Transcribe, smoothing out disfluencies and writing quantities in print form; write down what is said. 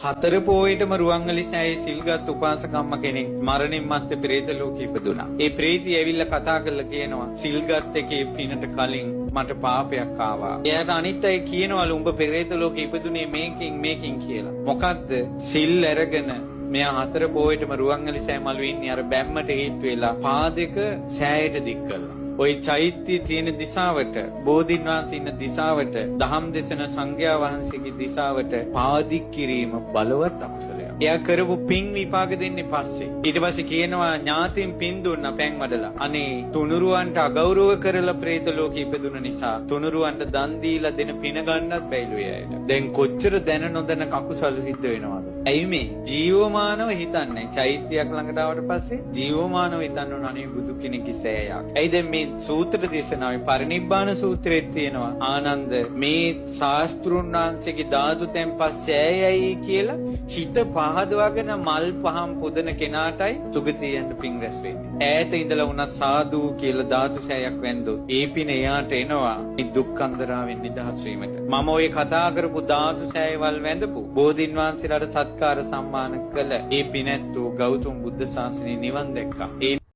හතර පෝයටම රුවන්වැලි සෑයේ සිල්ගත් උපාසකම්ම කෙනෙක් මරණින් මත්තේ ප්‍රේත ලෝකෙ ඉපදුනා. ඒ ප්‍රේතී ඇවිල්ලා කතා කරලා කියනවා සිල්ගත් එකේ පිනට කලින් මට පාපයක් ආවා. එයාට අනිත් අය කියනවලු උඹ ප්‍රේත ලෝකෙ ඉපදුනේ මේකින් කියලා. මොකද්ද? සිල් අරගෙන මෙයා හතර පෝයටම රුවන්වැලි සෑ මළුවේ ඉන්නේ අර බැම්මට හේතු වෙලා පාදෙක සෑයට දික් කළා. ওই චෛත්‍ය තියෙන දිශාවට බෝධින් වහන්සේ ඉන්න දිශාවට දහම් දෙසන සංඝයා වහන්සේගේ දිශාවට පාදික් කිරීම බලවත් අකුසලයක්. එයා කරපු පින් විපාක දෙන්නේ පස්සේ. ඊට පස්සේ කියනවා ඥාතින් පින් දුන්නා පෑන් වඩලා. අනේ තුනුරුවන්ට අගෞරව කරලා പ്രേත ලෝකෙ ඉපදුන නිසා තුනුරුවන්ට දන් දීලා දෙන පින ගන්නත් බැයිලු එයාට. දැන් කොච්චර දැන නොදැන කකුසල් සිද්ධ වෙනවද? ඇයි මේ ජීවමානව හිතන්නේ? චෛත්‍යයක් ළඟට ආවට පස්සේ ජීවමානව හිතන්න ඕන අනේ බුදු කෙනෙක්ගේ සෑයක්. ඇයි දැන් මේ සූත්‍ර දේශනාවේ පරිනිබ්බාන සූත්‍රයේ තියෙනවා ආනන්ද මේ ශාස්ත්‍රුන් වහන්සේගේ ධාතු තැන්පත් සෑයයි කියලා හිත පහදවගෙන මල් පහන් පුදන කෙනාටයි සුගතිය යන්න පින් රැස් වෙන්නේ. ඈත ඉඳලා වුණා සාදු කියලා ධාතු සෑයක් වැන්දොත් ඒ පින එයාට එනවා මේ දුක්ඛන්දරාවෙන් නිදහස් වීමට. මම ওই කතා කරපු ධාතු සෑයවල් වැඳපු බෝධින් වහන්සේලාට සත්කාර සම්මාන කළ ඒ පිනැත්තෝ ගෞතම බුද්ධ ශාසනයේ නිවන් දැක්කා.